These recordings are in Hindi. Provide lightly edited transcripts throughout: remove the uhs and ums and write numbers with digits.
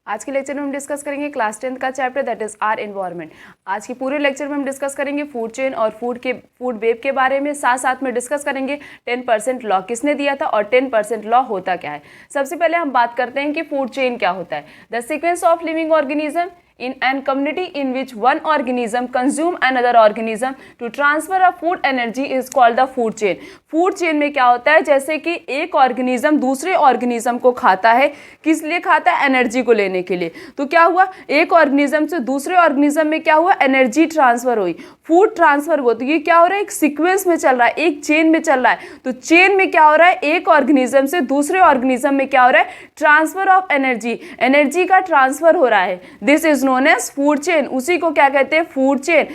आज के लेक्चर में हम डिस्कस करेंगे क्लास 10th का chapter that is our environment. आज की पूरे लेक्चर में हम डिस्कस करेंगे फूड चेन और फूड वेब के बारे में, साथ साथ में डिस्कस करेंगे 10% लॉ किसने दिया था और 10% लॉ होता क्या है। सबसे पहले हम बात करते हैं कि फूड चेन क्या होता है। The sequence of living organism in an community in which one organism consume another organism to transfer a food energy is called the food chain। Food chain में क्या होता है, जैसे कि एक ऑर्गेनिज्म दूसरे ऑर्गेनिज्म को खाता है, किस लिए खाता है? एनर्जी को लेने के लिए। तो क्या हुआ, एक ऑर्गेनिज्म से दूसरे ऑर्गेनिज्म में क्या हुआ, एनर्जी ट्रांसफर हुई, फूड ट्रांसफर हुआ। तो ये क्या हो रहा है, एक सीक्वेंस में चल रहा है, एक चेन में चल रहा है। तो चेन में क्या हो रहा है, एक ऑर्गेनिज्म से दूसरे ऑर्गेनिज्म में क्या हो रहा है, ट्रांसफर ऑफ एनर्जी, एनर्जी का ट्रांसफर हो रहा है। This is known as food chain. उसी को क्या कहते हैं, फूड चेन।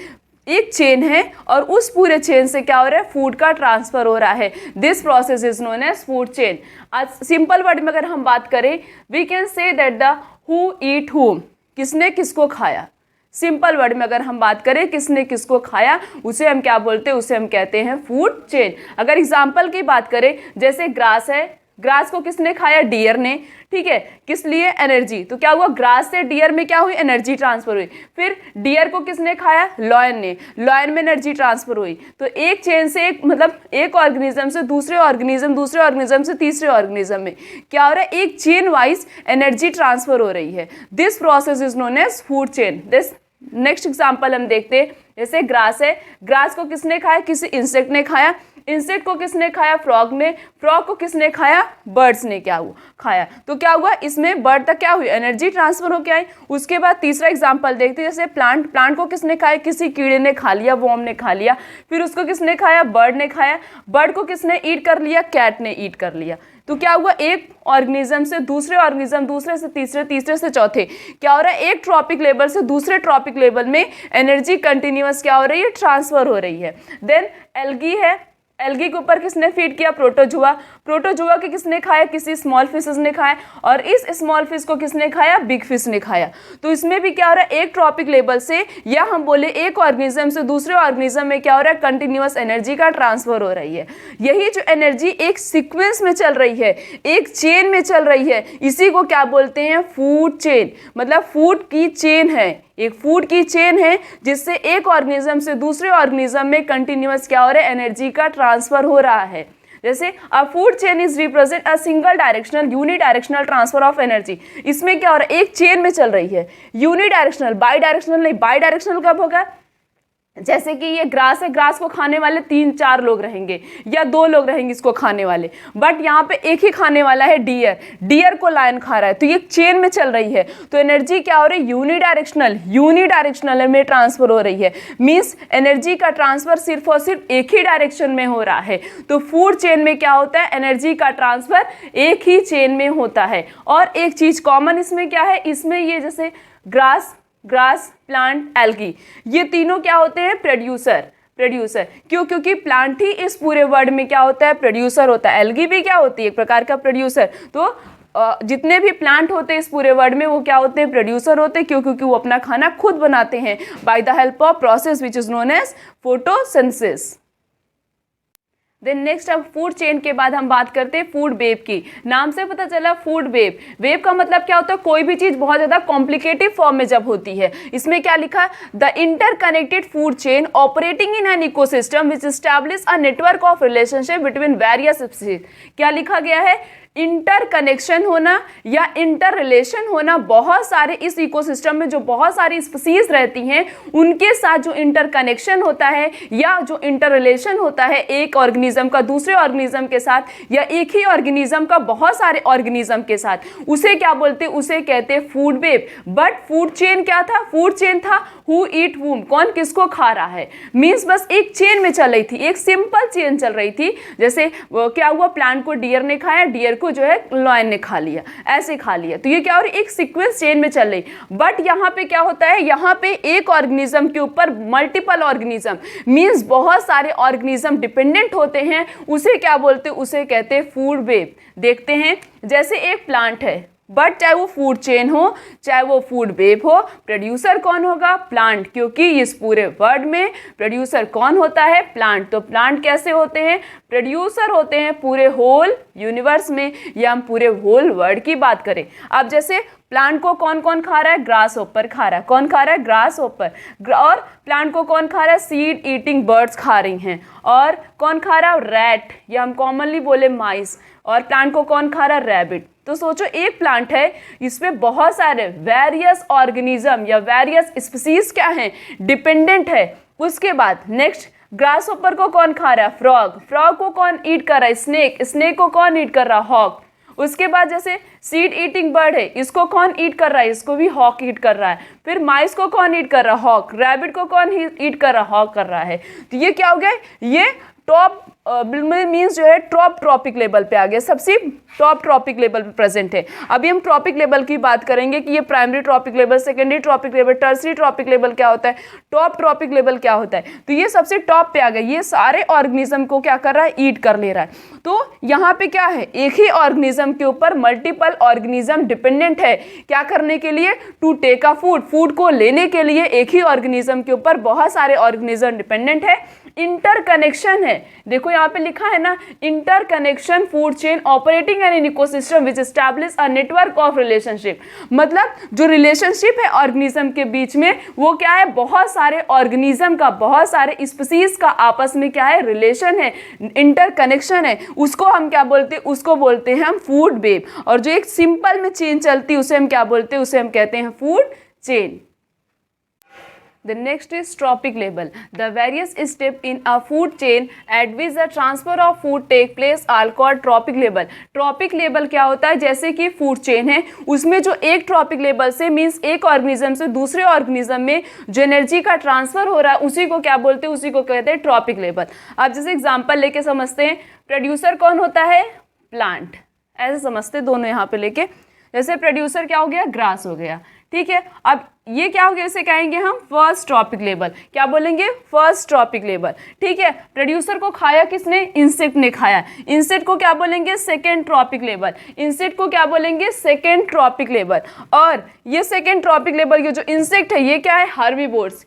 एक चेन है और उस पूरे चेन से क्या हो रहा है, फूड का ट्रांसफर हो रहा है। This process is known as food chain. आज सिंपल वर्ड में अगर हम बात करें, we can say that the who eat whom, किसने किसको खाया। सिंपल वर्ड में अगर हम बात करें किसने किसको खाया, उसे हम क्या बोलते हैं, उसे हम कहते हैं फूड चेन। अगर एग्जाम्पल की बात करें, जैसे ग्रास है, ग्रास को किसने खाया, डियर ने, ठीक है, किस लिए, एनर्जी। तो क्या हुआ, ग्रास से डियर में क्या हुई, एनर्जी ट्रांसफर हुई। फिर डियर को किसने खाया, लॉयन ने, लॉयन में एनर्जी ट्रांसफर हुई। तो एक चेन से एक मतलब एक ऑर्गेनिज्म से दूसरे ऑर्गेनिज्म, दूसरे ऑर्गेनिज्म से तीसरे ऑर्गेनिज्म में क्या हो रहा है, एक चेन वाइज एनर्जी ट्रांसफर हो रही है। This process is known as food chain. This next example हम देखते हैं, जैसे ग्रास है, ग्रास को किसने खाया, किसी इंसेक्ट ने खाया, इंसेक्ट को किसने खाया, फ्रॉग ने, फ्रॉग को किसने खाया, बर्ड्स ने क्या हुआ, खाया। तो क्या हुआ, इसमें बर्ड तक क्या हुई, एनर्जी ट्रांसफर होकर आई। उसके बाद तीसरा एग्जांपल देखते हैं, जैसे प्लांट, प्लांट को किसने खाया, किसी कीड़े ने खा लिया, वॉर्म ने खा लिया। फिर उसको किसने खाया, बर्ड ने खाया, बर्ड को किसने ईट कर लिया, कैट ने ईट कर लिया। तो क्या हुआ, एक ऑर्गेनिज्म से दूसरे ऑर्गेनिज्म, दूसरे से तीसरे, तीसरे से चौथे, क्या हो रहा है, एक ट्रॉपिक लेवल से दूसरे ट्रॉपिक लेवल में एनर्जी कंटिन्यूअस क्या हो रही है, ट्रांसफर हो रही है। देन एल्गी है, एल्गी के ऊपर किसने फीड किया, प्रोटोजुआ, प्रोटोजुआ के किसने खाया, किसी स्मॉल फिशेस ने खाया, और इस स्मॉल फिश को किसने खाया, बिग फिश ने खाया। तो इसमें भी क्या हो रहा है, एक ट्रॉपिक लेवल से या हम बोले एक ऑर्गेनिज्म से दूसरे ऑर्गेनिज्म में क्या हो रहा है, कंटिन्यूअस एनर्जी का ट्रांसफर हो रही है। यही जो एनर्जी एक सीक्वेंस में चल रही है, एक चेन में चल रही है, इसी को क्या बोलते हैं, फूड चेन। मतलब फूड की चेन है, एक फूड की चेन है जिससे एक ऑर्गेनिज्म से दूसरे ऑर्गेनिज्म में कंटिन्यूअस क्या हो रहा है, एनर्जी का ट्रांसफर हो रहा है। जैसे अ food chain is represent a single directional unidirectional transfer of energy. इसमें क्या हो रहा है, एक चेन में चल रही है, यूनिडायरेक्शनल, बाई डायरेक्शनल नहीं। बाई डायरेक्शनल कब होगा, जैसे कि ये ग्रास है, ग्रास को खाने वाले 3-4 लोग रहेंगे या 2 लोग रहेंगे इसको खाने वाले, बट यहाँ पे एक ही खाने वाला है, डियर, डियर को लायन खा रहा है। तो ये चेन में चल रही है, तो एनर्जी क्या हो रही है, यूनिडायरेक्शनल, यूनिडायरेक्शनल में ट्रांसफर हो रही है। मीन्स एनर्जी का ट्रांसफर सिर्फ और सिर्फ एक ही डायरेक्शन में हो रहा है। तो फूड चेन में क्या होता है, एनर्जी का ट्रांसफर एक ही चेन में होता है। और एक चीज कॉमन इसमें क्या है, इसमें ये जैसे ग्रास, प्लांट, एल्गी, ये तीनों क्या होते हैं, प्रोड्यूसर। प्रोड्यूसर क्यों, क्योंकि प्लांट ही इस पूरे वर्ल्ड में क्या होता है, प्रोड्यूसर होता है। एल्गी भी क्या होती है, एक प्रकार का प्रोड्यूसर। तो जितने भी प्लांट होते हैं इस पूरे वर्ल्ड में वो क्या होते हैं, प्रोड्यूसर होते हैं। क्यों, क्योंकि वो अपना खाना खुद बनाते हैं by the help of process which is known as photosynthesis. Then next, अब फूड चेन के बाद हम बात करते हैं फूड वेब की। नाम से पता चला फूड वेब। वेब का मतलब क्या होता है, कोई भी चीज बहुत ज्यादा कॉम्प्लिकेटेड फॉर्म में जब होती है। इसमें क्या लिखा, the interconnected food chain operating in an ecosystem which establish a network of relationship between various species. क्या लिखा गया है, इंटरकनेक्शन होना या इंटर रिलेशन होना, बहुत सारे इस इकोसिस्टम में जो बहुत सारी स्पीशीज रहती हैं उनके साथ जो इंटरकनेक्शन होता है या जो इंटर रिलेशन होता है एक ऑर्गेनिज्म का दूसरे ऑर्गेनिज्म के साथ या एक ही ऑर्गेनिज्म का बहुत सारे ऑर्गेनिज्म के साथ, उसे क्या बोलते हैं, उसे कहते हैं food web. But food chain क्या था, फूड चेन था हु ईट वूम, कौन किसको खा रहा है। मीन्स बस एक चेन में चल रही थी, एक सिंपल चेन चल रही थी। जैसे क्या हुआ, प्लांट को डियर ने खाया, डियर को जो है लॉयन ने खा लिया, ऐसे खा लिया। तो ये क्या हो रही है, एक सीक्वेंस चेन में चल रही। बट यहाँ पे क्या होता है, यहाँ पे एक ऑर्गेनिज्म के ऊपर मल्टीपल ऑर्गेनिज्म, मींस बहुत सारे ऑर्गेनिज्म डिपेंडेंट होते हैं, उसे क्या बोलते हैं, उसे कहते हैं फूड वेब। देखते हैं, जैसे एक प्लांट है, बट चाहे वो फूड चेन हो चाहे वो फूड वेब हो, प्रोड्यूसर कौन होगा, प्लांट। क्योंकि इस पूरे वर्ल्ड में प्रोड्यूसर कौन होता है, प्लांट। तो प्लांट कैसे होते हैं, प्रोड्यूसर होते हैं पूरे होल यूनिवर्स में, या हम पूरे होल वर्ल्ड की बात करें। अब जैसे प्लांट को कौन कौन खा रहा है? ग्रास होपर खा रहा है। कौन खा रहा है? Grass hopper. और प्लांट को कौन खा रहा है? सीड ईटिंग बर्ड्स खा रही हैं। और कौन खा रहा है? रैट, या हम कॉमनली बोले माइस। और प्लांट को कौन खा रहा है? रैबिट। तो सोचो एक प्लांट है, इसमें बहुत सारे वेरियस ऑर्गेनिज्म या वेरियस स्पीसीज क्या हैं? डिपेंडेंट है। उसके बाद नेक्स्ट, ग्रास होपर को कौन खा रहा है? फ्रॉग। फ्रॉग को कौन ईट कर रहा है? स्नेक। स्नेक को कौन ईट कर रहा है? हॉक। उसके बाद जैसे सीड ईटिंग बर्ड है, इसको कौन ईट कर रहा है? इसको भी हॉक ईट कर रहा है। फिर माइस को कौन ईट कर रहा है? हॉक। रैबिट को कौन ईट कर रहा है? हॉक कर रहा है। तो ये क्या हो गया? ये टॉप मीन्स जो है टॉप ट्रॉपिक लेवल पे आ गया, सबसे टॉप ट्रॉपिक लेवल पे प्रेजेंट है। अभी हम ट्रॉपिक लेवल की बात करेंगे कि ये primary trophic level, secondary trophic level, tertiary trophic level क्या होता है, टॉप ट्रॉपिक लेवल क्या होता है। तो ये सबसे टॉप पे आ गया, ये सारे ऑर्गेनिज्म को क्या कर रहा है? ईट कर ले रहा है। तो यहाँ पे क्या है? एक ही ऑर्गेनिज्म के ऊपर मल्टीपल ऑर्गेनिज्म डिपेंडेंट है क्या करने के लिए? To take a food, food को लेने के लिए एक ही ऑर्गेनिज्म के ऊपर बहुत सारे ऑर्गेनिज्म डिपेंडेंट है। इंटरकनेक्शन है, देखो यहाँ पे लिखा है ना, interconnection food chain operating an ecosystem which establish a network of relationship. मतलब जो रिलेशनशिप है ऑर्गेनिज्म के बीच में, वो क्या है? बहुत सारे ऑर्गेनिज्म का, बहुत सारे स्पीसीज का आपस में क्या है? रिलेशन है, इंटरकनेक्शन है। उसको हम क्या बोलते हैं? उसको बोलते हैं हम फूड वेब। और जो एक सिंपल में चेन चलती है उसे हम क्या बोलते हैं? उसे हम कहते हैं food chain. The next is trophic level. The various steps in a food chain at which the transfer of food take place are called trophic level. Trophic level क्या होता है? जैसे कि फूड चेन है, उसमें जो एक ट्रॉपिक लेवल से मीन्स एक ऑर्गेनिज्म से दूसरे ऑर्गेनिज्म में जो एनर्जी का ट्रांसफर हो रहा है, उसी को क्या बोलते हैं? उसी को कहते हैं ट्रॉपिक लेवल। अब जैसे एग्जाम्पल लेके समझते हैं, प्रोड्यूसर कौन होता है? प्लांट। ऐसे समझते दोनों यहाँ पे लेके, जैसे प्रोड्यूसर क्या हो गया? ग्रास हो गया, ठीक है। अब ये क्या हो गया? इसे कहेंगे हम फर्स्ट ट्रॉपिक लेवल। क्या बोलेंगे? फर्स्ट ट्रॉपिक लेवल, ठीक है। प्रोड्यूसर को खाया किसने? इंसेक्ट ने खाया। इंसेक्ट को क्या बोलेंगे? Second trophic level. इंसेक्ट को क्या बोलेंगे? Second trophic level. और ये सेकेंड ट्रॉपिक लेवल ये जो इंसेक्ट है, ये क्या है? हार्बीवोर्स।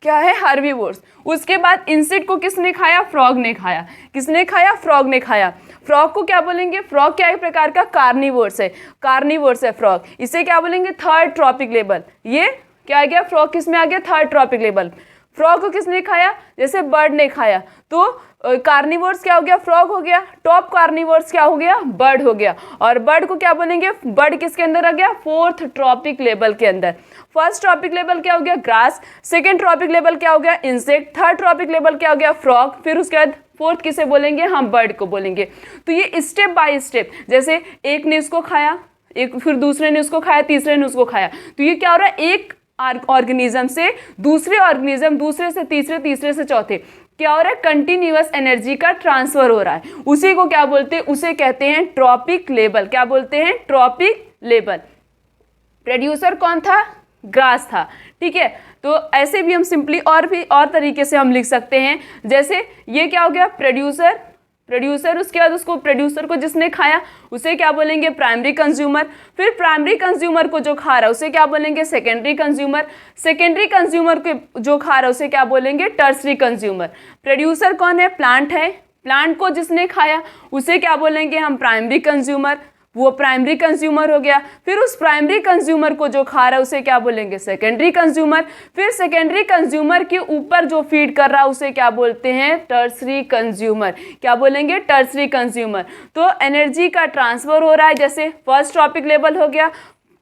क्या है? हार्बीवोर्स। उसके बाद इंसेक्ट को किसने खाया? फ्रॉग ने खाया। किसने खाया? फ्रॉग ने खाया। फ्रॉग को क्या बोलेंगे? फ्रॉग क्या एक प्रकार का कार्निवोर्स है, कार्निवोर्स है फ्रॉग। इसे क्या बोलेंगे? Third trophic level. ये क्या आ गया? फ्रॉग किस में आ गया? Third trophic level. फ्रॉग को किसने खाया? जैसे बर्ड ने खाया, तो कार्निवोर्स क्या हो गया? फ्रॉग हो गया। टॉप कार्निवोर्स क्या हो गया? बर्ड हो गया। और बर्ड को क्या बोलेंगे? बर्ड किसके अंदर आ गया? फोर्थ ट्रॉपिक लेवल के अंदर। फर्स्ट ट्रॉपिक लेवल क्या हो गया? ग्रास। सेकेंड ट्रॉपिक लेवल क्या हो गया? इंसेक्ट। थर्ड ट्रॉपिक लेवल क्या हो गया? फ्रॉग। फिर उसके बाद फोर्थ किसे बोलेंगे? हम बर्ड को बोलेंगे। तो ये स्टेप बाय स्टेप, जैसे एक ने इसको खाया, एक फिर दूसरे ने उसको खाया, तीसरे ने उसको खाया, तो ये क्या हो रहा है? एक ऑर्गेनिज्म से दूसरे ऑर्गेनिज्म, दूसरे से तीसरे, तीसरे से चौथे, क्या हो रहा है? कंटिन्यूअस एनर्जी का ट्रांसफर हो रहा है। उसी को क्या बोलते हैं? उसे कहते हैं ट्रॉपिक लेवल। क्या बोलते हैं? Trophic level. प्रोड्यूसर कौन था? ग्रास था, ठीक है। तो ऐसे भी हम सिंपली और तरीके से हम लिख सकते हैं, जैसे ये क्या हो गया? प्रोड्यूसर। उसके बाद उसको प्रोड्यूसर को जिसने खाया उसे क्या बोलेंगे? Primary consumer. फिर प्राइमरी कंज्यूमर को जो खा रहा है उसे क्या बोलेंगे? Secondary consumer. सेकेंडरी कंज्यूमर को जो खा रहा है उसे क्या बोलेंगे? Tertiary consumer. प्रोड्यूसर कौन है? प्लांट है। प्लांट को जिसने खाया उसे क्या बोलेंगे हम? Primary consumer. वो प्राइमरी कंज्यूमर हो गया। फिर उस प्राइमरी कंज्यूमर को जो खा रहा है उसे क्या बोलेंगे? Secondary consumer. फिर सेकेंडरी कंज्यूमर के ऊपर जो फीड कर रहा है उसे क्या बोलते हैं? Tertiary consumer. क्या बोलेंगे? Tertiary consumer. तो एनर्जी का ट्रांसफर हो रहा है, जैसे फर्स्ट ट्रॉपिक लेवल हो गया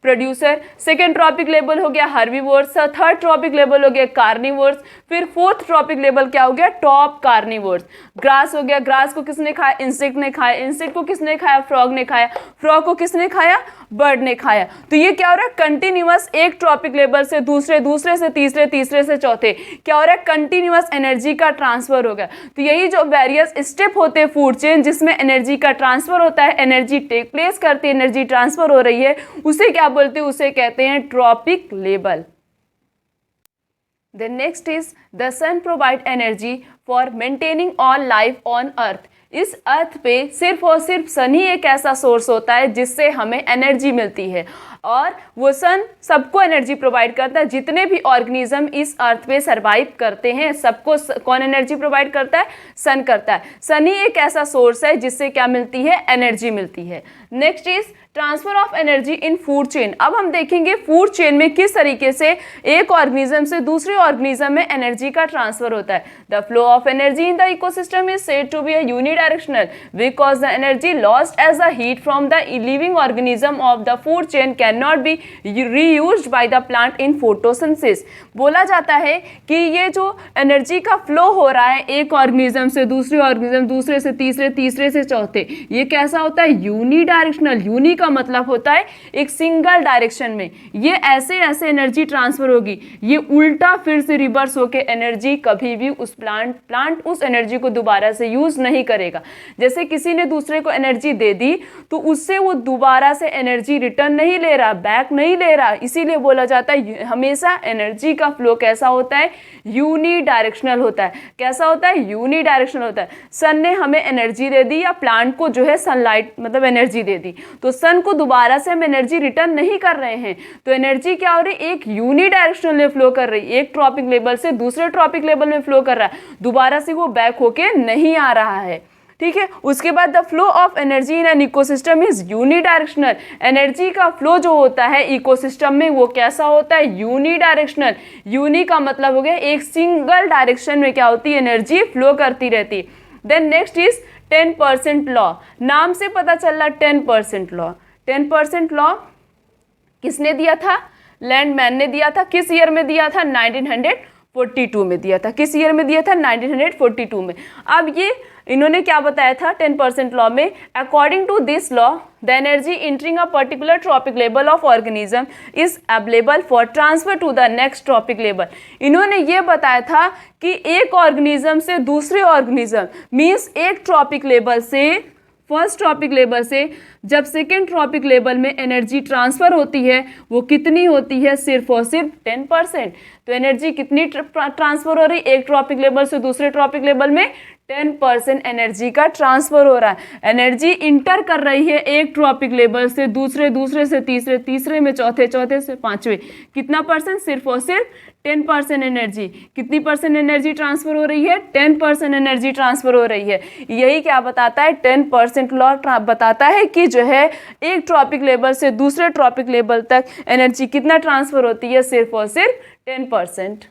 प्रोड्यूसर, सेकेंड ट्रॉपिक लेवल हो गया हार्बीवोर्स, थर्ड ट्रॉपिक लेवल हो गया कार्निवोर्स, फिर फोर्थ ट्रॉपिक लेवल क्या हो गया? Top carnivores. ग्रास हो गया, ग्रास को किसने खाया? इंसेक्ट ने खाया। इंसेक्ट को किसने खाया? फ्रॉग ने खाया। फ्रॉग को किसने खाया? बर्ड ने खाया। तो ये क्या हो रहा है? कंटिन्यूअस एक ट्रॉपिक लेवल से दूसरे, दूसरे से तीसरे, तीसरे से चौथे, क्या हो रहा है? कंटिन्यूअस एनर्जी का ट्रांसफर हो गया। तो यही जो वेरियस स्टेप होते हैं फूड चेन, जिसमें एनर्जी का ट्रांसफर होता है, एनर्जी टेक प्लेस करती है, एनर्जी ट्रांसफर हो रही है, उसे क्या बोलते हैं? उसे कहते हैं trophic level. The next is the sun provide energy for maintaining all life on earth. इस अर्थ पे सिर्फ और सिर्फ सन ही एक ऐसा सोर्स होता है जिससे हमें एनर्जी मिलती है। और वो सन सबको एनर्जी प्रोवाइड करता है। जितने भी ऑर्गेनिज्म इस अर्थ पे सर्वाइव करते हैं सबको कौन एनर्जी प्रोवाइड करता है? सन करता है। सन ही एक ऐसा सोर्स है जिससे क्या मिलती है? एनर्जी मिलती है। Next is transfer of energy in food chain. अब हम देखेंगे फूड चेन में किस तरीके से एक ऑर्गेनिज्म से दूसरे ऑर्गेनिज्म में एनर्जी का ट्रांसफर होता है। The flow of energy in the ecosystem is said to be a unidirectional because the energy lost as the heat from the living organism of the food chain can not be reused by the plant in photosynthesis. बोला जाता है कि ये जो एनर्जी का फ्लो हो रहा है एक ऑर्गेनिज्म से दूसरे ऑर्गेनिज्म, दूसरे से तीसरे, तीसरे से चौथे, ये कैसा होता है? यूनिडायरेक्शनल। यूनि का मतलब होता है एक सिंगल डायरेक्शन में। ये ऐसे ऐसे एनर्जी ट्रांसफर होगी, ये उल्टा फिर से रिवर्स होके एनर्जी कभी भी उस प्लांट उस एनर्जी को दोबारा से यूज नहीं करेगा। जैसे किसी ने दूसरे को एनर्जी दे दी तो उससे वो दोबारा से एनर्जी रिटर्न नहीं ले रहा, बैक नहीं ले रहा। इसीलिए बोला जाता है हमेशा एनर्जी का फ्लो कैसा होता है? यूनिडायरेक्शनल होता है। कैसा होता है? यूनिडायरेक्शनल होता है। सन ने हमें एनर्जी दे दी या प्लांट को जो है सनलाइट मतलब एनर्जी दे दी, तो सन को दोबारा से हम एनर्जी रिटर्न नहीं कर रहे हैं, तो एनर्जी क्या हो रही है? एक यूनिडायरेक्शनल में फ्लो कर रही है। एक ट्रॉपिक लेवल से दूसरे ट्रॉपिक लेवल में फ्लो कर रहा है, दोबारा से वो बैक होके नहीं आ रहा है। ठीक है। उसके बाद the flow of energy in an ecosystem is unidirectional. Energy का फ्लो जो होता है इकोसिस्टम में वो कैसा होता है? यूनिडायरेक्शनल। यूनि का मतलब हो गया एक सिंगल डायरेक्शन में क्या होती है? एनर्जी फ्लो करती रहती है। Then next is 10% law. नाम से पता चल रहा 10% लॉ। 10% लॉ किसने दिया था? लैंडमैन ने दिया था। किस ईयर में दिया था? 1942 में दिया था। किस ईयर में दिया था? 1942 में। अब ये इन्होंने क्या बताया था 10% लॉ में? According to this law the energy entering a particular trophic level of organism is available for transfer to the next trophic level. इन्होंने ये बताया था कि एक ऑर्गेनिज्म से दूसरे ऑर्गेनिज्म मीन्स एक ट्रॉपिक लेवल से फर्स्ट ट्रॉपिक लेवल से जब सेकेंड ट्रॉपिक लेवल में एनर्जी ट्रांसफर होती है वो कितनी होती है? सिर्फ और सिर्फ 10%। तो एनर्जी कितनी ट्रांसफर हो रही? एक ट्रॉपिक लेवल से दूसरे ट्रॉपिक लेवल में 10% एनर्जी का ट्रांसफर हो रहा है। एनर्जी इंटर कर रही है एक ट्रॉपिक लेवल से दूसरे, दूसरे से तीसरे, तीसरे में चौथे, चौथे से पांचवे। कितना परसेंट? सिर्फ और सिर्फ 10% एनर्जी। कितनी परसेंट एनर्जी ट्रांसफर हो रही है? 10% एनर्जी ट्रांसफर हो रही है। यही क्या बताता है? 10% लॉ बताता है कि जो है एक ट्रॉपिक लेवल से दूसरे ट्रॉपिक लेवल तक एनर्जी कितना ट्रांसफर होती है? सिर्फ और सिर्फ 10%।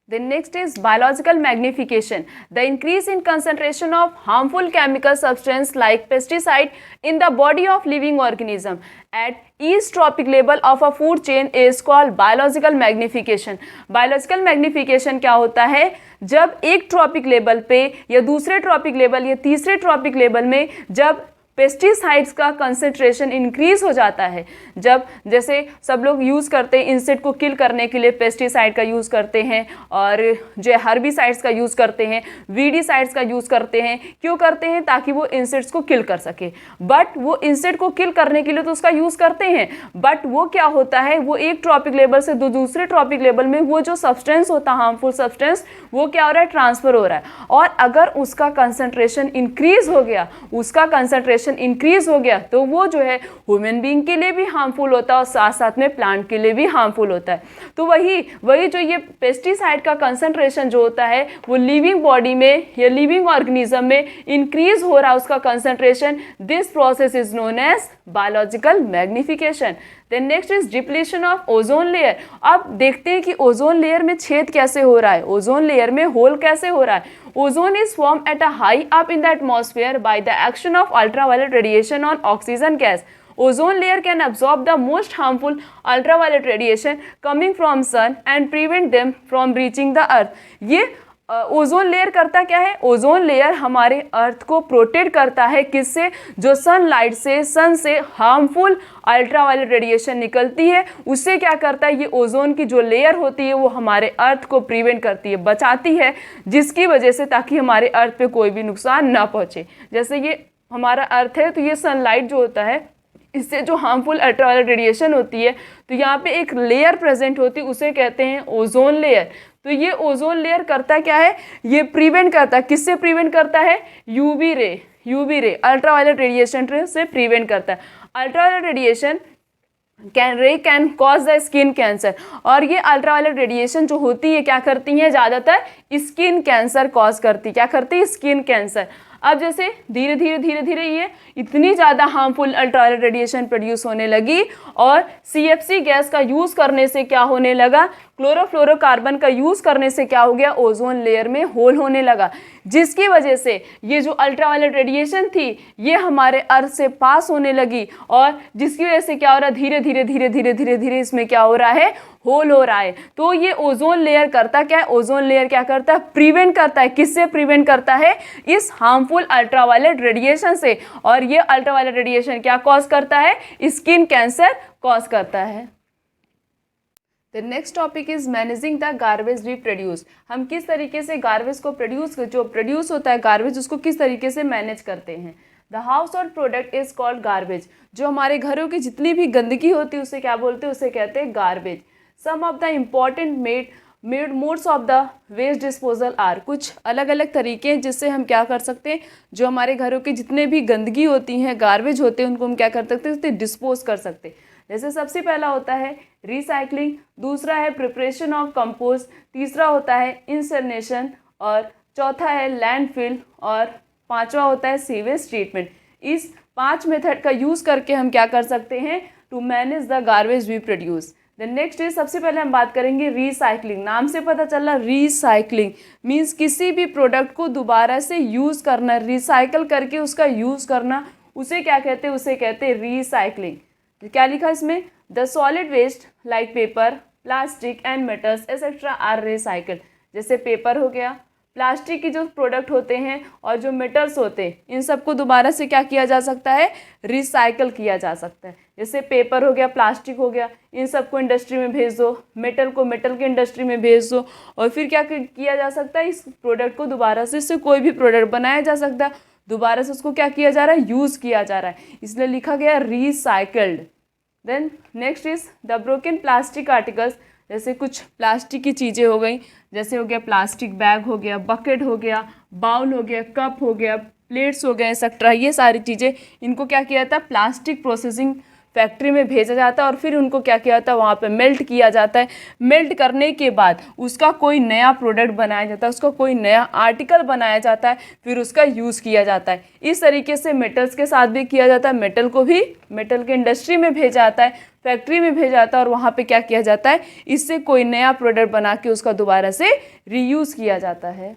Then next is biological magnification. The increase in concentration of harmful chemical substance like pesticide in the body of living organism at each tropic level of a food chain is called biological magnification. Biological magnification क्या होता है? जब एक ट्रॉपिक लेवल पे या दूसरे ट्रॉपिक लेवल या तीसरे ट्रॉपिक लेवल में जब पेस्टिसाइड्स का कंसंट्रेशन इंक्रीज हो जाता है, जब जैसे सब लोग यूज़ करते हैं इंसेक्ट को किल करने के लिए पेस्टिसाइड का यूज़ करते हैं और जो हर्बिसाइड्स का यूज़ करते हैं, वीडीसाइड्स का यूज़ करते हैं। क्यों करते हैं? ताकि वो इंसेक्ट्स को किल कर सके। बट वो इंसेक्ट को किल करने के लिए तो उसका यूज़ करते हैं, बट वो क्या होता है वो एक ट्रॉपिक लेवल से दूसरे ट्रॉपिक लेवल में वो जो सब्सटेंस होता है हार्मफुल सब्सटेंस वो क्या हो रहा है? ट्रांसफर हो रहा है। और अगर उसका कंसंट्रेशन इंक्रीज हो गया, उसका कंसंट्रेशन इंक्रीज हो गया तो वो जो है ह्यूमन बीइंग के लिए भी हार्मफुल होता है और साथ साथ में प्लांट के लिए भी हार्मफुल होता है। तो वही जो ये पेस्टिसाइड का कंसंट्रेशन जो होता है वो लिविंग बॉडी में या लिविंग ऑर्गेनिज्म में इंक्रीज हो रहा है उसका concentration. This process is known as biological magnification. Then next is depletion of ozone layer. अब देखते हैं कि ओजोन लेयर में छेद कैसे हो रहा है, ओजोन लेयर में होल कैसे हो रहा है। Ozone is formed at a high up in the atmosphere by the action of ultraviolet radiation on oxygen gas. Ozone layer can absorb the most harmful ultraviolet radiation coming from sun and prevent them from reaching the earth. ये ओजोन लेयर करता क्या है? ओजोन लेयर हमारे अर्थ को प्रोटेक्ट करता है किससे? जो सनलाइट से, सन से हार्मफुल अल्ट्रावायलेट रेडिएशन निकलती है उससे क्या करता है? ये ओजोन की जो लेयर होती है वो हमारे अर्थ को प्रिवेंट करती है, बचाती है, जिसकी वजह से ताकि हमारे अर्थ पे कोई भी नुकसान ना पहुंचे। जैसे ये हमारा अर्थ है तो ये सनलाइट जो होता है इससे जो हार्मफुल अल्ट्रावायलेट रेडिएशन होती है तो यहाँ पे एक लेयर प्रेजेंट होती है उसे कहते हैं ओजोन लेयर। तो ये ओजोन लेयर करता क्या है? ये प्रिवेंट करता है। किससे प्रिवेंट करता है? यूवी रे अल्ट्रावायलेट रेडिएशन से प्रिवेंट करता है। Ultraviolet radiation can cause the skin cancer. और ये अल्ट्रावायलेट रेडिएशन जो होती है क्या करती हैं, ज़्यादातर स्किन कैंसर कॉज करती, क्या करती है, स्किन कैंसर। अब जैसे धीरे धीरे ये इतनी ज़्यादा हार्मफुल अल्ट्रावायलेट रेडिएशन प्रोड्यूस होने लगी और CFC गैस का यूज़ करने से क्या होने लगा, क्लोरोफ्लोरोकार्बन का यूज़ करने से क्या हो गया, ओजोन लेयर में होल होने लगा, जिसकी वजह से ये जो अल्ट्रावायलेट रेडिएशन थी ये हमारे अर्थ से पास होने लगी और जिसकी वजह से क्या हो रहा है, धीरे धीरे इसमें क्या हो रहा है, होल हो रहा है। तो ये ओजोन लेयर करता क्या है, ओजोन लेयर क्या करता है, प्रिवेंट करता है, किससे प्रिवेंट करता है, इस हार्मफुल अल्ट्रावायलेट रेडिएशन से। और ये अल्ट्रावायलेट रेडिएशन क्या कॉज करता है, स्किन कैंसर कॉज करता है। The next topic is managing the garbage we produce. हम किस तरीके से गार्बेज को जो प्रोड्यूस होता है गार्बेज, उसको किस तरीके से मैनेज करते हैं। The house hold product is called garbage. जो हमारे घरों की जितनी भी गंदगी होती है उसे क्या बोलते हैं, उसे कहते हैं garbage. Some of the important made modes of the waste disposal are. कुछ अलग अलग तरीके हैं जिससे हम क्या कर सकते हैं, जो हमारे घरों की जितने भी गंदगी होती हैं, गार्बेज होते हैं, उनको हम क्या कर सकते हैं, उससे डिस्पोज कर सकते हैं। जैसे सबसे पहला होता है रिसाइकलिंग, दूसरा है प्रिपरेशन ऑफ कंपोस्ट, तीसरा होता है इंसिनरेशन और चौथा है लैंडफिल और पांचवा होता है सीवेज ट्रीटमेंट। इस 5 मेथड का यूज़ करके हम क्या कर सकते हैं, to manage the garbage we produce. The next is, सबसे पहले हम बात करेंगे रिसाइकलिंग। नाम से पता चल रहा, रिसाइकलिंग मीन्स किसी भी प्रोडक्ट को दोबारा से यूज़ करना, रिसाइकल करके उसका यूज़ करना, उसे क्या कहते हैं, उसे कहते हैं रिसाइकलिंग। क्या लिखा इसमें, the solid waste like paper, plastic and metals etcetera are recycled. जैसे पेपर हो गया, प्लास्टिक की जो प्रोडक्ट होते हैं और जो मेटल्स होते हैं, इन सबको दोबारा से क्या किया जा सकता है, रिसाइकल किया जा सकता है। जैसे पेपर हो गया, प्लास्टिक हो गया, इन सबको इंडस्ट्री में भेज दो, मेटल को मेटल की इंडस्ट्री में भेज दो और फिर क्या किया जा सकता है, इस प्रोडक्ट को दोबारा से, इससे कोई भी प्रोडक्ट बनाया जा सकता है, दोबारा से उसको क्या किया जा रहा है, यूज़ किया जा रहा है, इसलिए लिखा गया recycled. Then next is the broken plastic articles. जैसे कुछ प्लास्टिक की चीज़ें हो गई, जैसे हो गया प्लास्टिक बैग हो गया, बकेट हो गया, बाउल हो गया, कप हो गया, प्लेट्स हो गए एक्सेट्रा, ये सारी चीज़ें, इनको क्या किया जाता है, प्लास्टिक प्रोसेसिंग फैक्ट्री में भेजा जाता है और फिर उनको क्या किया जाता है, वहाँ पे मेल्ट किया जाता है। मेल्ट करने के बाद उसका कोई नया प्रोडक्ट बनाया जाता है, उसका कोई नया आर्टिकल बनाया जाता है, फिर उसका यूज़ किया जाता है। इस तरीके से मेटल्स के साथ भी किया जाता है, मेटल को भी मेटल के इंडस्ट्री में भेजा जाता है, फैक्ट्री में भेजा जाता है और वहाँ पे क्या किया जाता है, इससे कोई नया प्रोडक्ट बना के उसका दोबारा से रीयूज़ किया जाता है।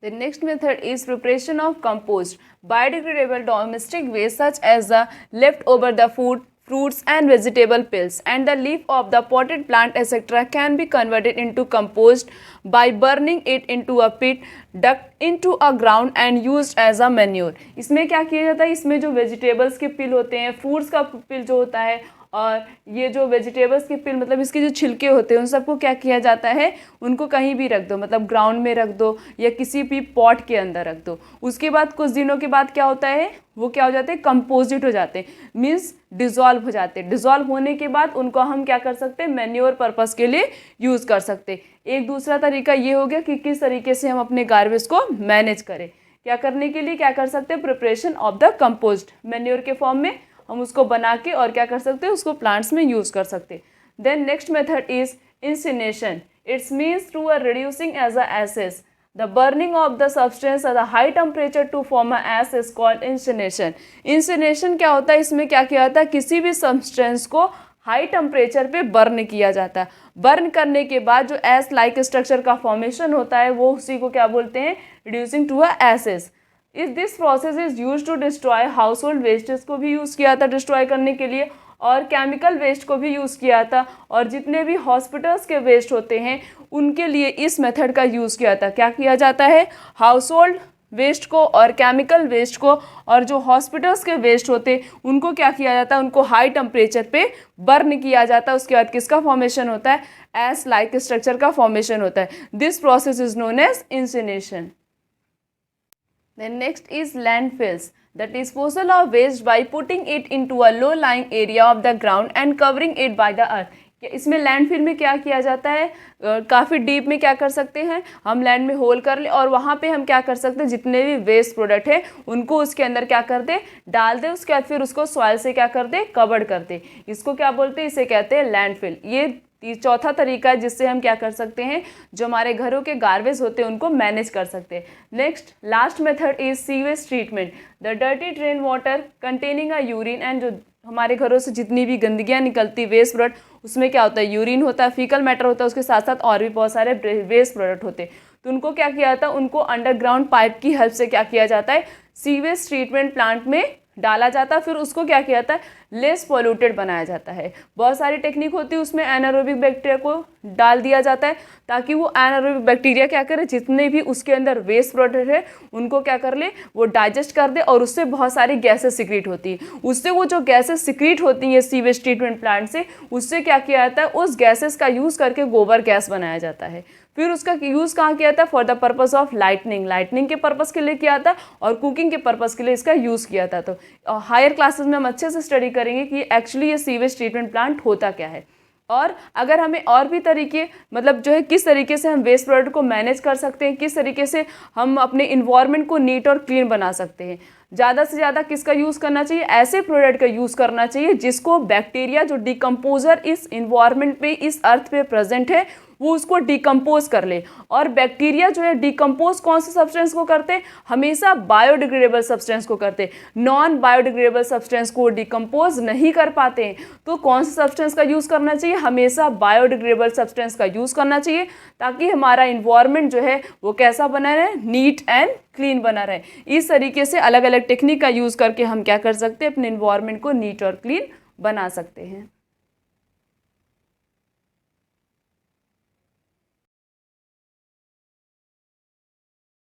The next method is preparation of compost. Biodegradable domestic waste such as the leftover the food, fruits and vegetable peels and the leaf of the potted plant etc. can be converted into compost by burning it into a pit, dug into a ground and used as a manure. इसमें क्या किया जाता है, इसमें जो वेजिटेबल्स के पिल होते हैं, फ्रूट्स का पिल जो होता है और ये जो वेजिटेबल्स के पिल मतलब इसके जो छिलके होते हैं, उन सबको क्या किया जाता है, उनको कहीं भी रख दो, मतलब ग्राउंड में रख दो या किसी भी पॉट के अंदर रख दो। उसके बाद कुछ दिनों के बाद क्या होता है, वो क्या हो जाते हैं, कंपोजिट हो जाते हैं, मीन्स डिज़ोल्व हो जाते हैं। डिज़ोल्व होने के बाद उनको हम क्या कर सकते हैं, मैन्योर पर्पस के लिए यूज़ कर सकते हैं। एक दूसरा तरीका ये हो गया कि किस तरीके से हम अपने गार्बेज को मैनेज करें। क्या करने के लिए क्या कर सकते हैं, preparation of the compost, manure के फॉर्म में हम उसको बना के और क्या कर सकते हैं, उसको प्लांट्स में यूज़ कर सकते हैं। Then next method is incineration. It's means through a reducing as a ashes the burning of the substance at a high temperature to form a ash is called incineration. Incineration क्या होता है, इसमें क्या किया जाता है, किसी भी सब्सटेंस को हाई टेम्परेचर पे बर्न किया जाता है। बर्न करने के बाद जो एश लाइक स्ट्रक्चर का फॉर्मेशन होता है वो उसी को क्या बोलते हैं, रिड्यूसिंग टू अ एसेस। इस this process is use to destroy household wastage को भी यूज़ किया था डिस्ट्रॉय करने के लिए और केमिकल वेस्ट को भी यूज़ किया था और जितने भी हॉस्पिटल्स के वेस्ट होते हैं उनके लिए इस मेथड का यूज़ किया था। क्या किया जाता है, हाउस होल्ड वेस्ट को और केमिकल वेस्ट को और जो हॉस्पिटल्स के वेस्ट होते उनको क्या किया जाता है, उनको हाई टेम्परेचर पे बर्न किया जाता है। उसके बाद किसका फॉर्मेशन होता है, एश लाइक स्ट्रक्चर का फॉर्मेशन होता है। This process is known as incineration. Then next is landfills, the disposal of waste by putting it into a low-lying area of the ground and covering it by the earth. इसमें लैंडफिल में क्या किया जाता है, काफ़ी डीप में क्या कर सकते हैं हम, लैंड में होल कर ले और वहाँ पे हम क्या कर सकते हैं, जितने भी वेस्ट प्रोडक्ट है उनको उसके अंदर क्या कर दे, डाल दे, उसके बाद फिर उसको सॉइल से क्या कर दे, कवर्ड कर दे। इसको क्या बोलते हैं, इसे कहते हैं लैंडफिल। ये चौथा तरीका है जिससे हम क्या कर सकते हैं, जो हमारे घरों के गार्बेज होते हैं उनको मैनेज कर सकते हैं। Next last method is sewage treatment. The dirty drain water containing a urine, and जो हमारे घरों से जितनी भी गंदगियाँ निकलती वेस्ट प्रोडक्ट, उसमें क्या होता है, यूरिन होता है, फीकल मैटर होता है, उसके साथ साथ और भी बहुत सारे वेस्ट प्रोडक्ट होते हैं। तो उनको क्या किया जाता है, उनको अंडरग्राउंड पाइप की हेल्प से क्या किया जाता है, सीवेज ट्रीटमेंट प्लांट में डाला जाता है, फिर उसको क्या किया जाता है, लेस पॉल्यूटेड बनाया जाता है। बहुत सारी टेक्निक होती है, उसमें एनारोबिक बैक्टीरिया को डाल दिया जाता है ताकि वो एनारोबिक बैक्टीरिया क्या करे, जितने भी उसके अंदर वेस्ट प्रोडक्ट है उनको क्या कर ले, वो डाइजेस्ट कर दे, और उससे बहुत सारी गैसेस सिक्रीट होती है। उससे वो जो गैसेस सिक्रीट होती हैं सीवेज ट्रीटमेंट प्लांट से, उससे क्या किया जाता है, उस गैसेस का यूज़ करके गोबर गैस बनाया जाता है। फिर उसका यूज़ कहाँ किया जाता है, for the purpose of lightning के पर्पस के लिए किया जाता है, और कुकिंग के पर्पस के लिए इसका यूज़ किया जाता है। तो हायर क्लासेस में हम अच्छे से स्टडी करेंगे कि एक्चुअली ये सीवेज ट्रीटमेंट प्लांट होता क्या है, और अगर हमें और भी तरीके, मतलब जो है किस तरीके से हम वेस्ट प्रोडक्ट को मैनेज कर सकते हैं, किस तरीके से हम अपने इन्वायरमेंट को नीट और क्लीन बना सकते हैं। ज़्यादा से ज़्यादा किसका यूज़ करना चाहिए, ऐसे प्रोडक्ट का यूज़ करना चाहिए जिसको बैक्टीरिया, जो डिकम्पोजर इस इन्वायरमेंट पे, इस अर्थ पे प्रेजेंट है, वो उसको डिकम्पोज कर ले। और बैक्टीरिया जो है डिकम्पोज कौन से सब्सटेंस को करते हैं, हमेशा बायोडिग्रेडेबल सब्सटेंस को करते हैं। नॉन बायोडिग्रेडेबल सब्सटेंस को डिकम्पोज नहीं कर पाते हैं, तो कौन से सब्सटेंस का यूज़ करना चाहिए, हमेशा बायोडिग्रेडेबल सब्सटेंस का यूज़ करना चाहिए, ताकि हमारा इन्वायरमेंट जो है वो कैसा बना रहे, नीट एंड क्लीन बना रहे। इस तरीके से अलग अलग टेक्निक का यूज़ करके हम क्या कर सकते हैं, अपने इन्वायरमेंट को नीट और क्लीन बना सकते हैं।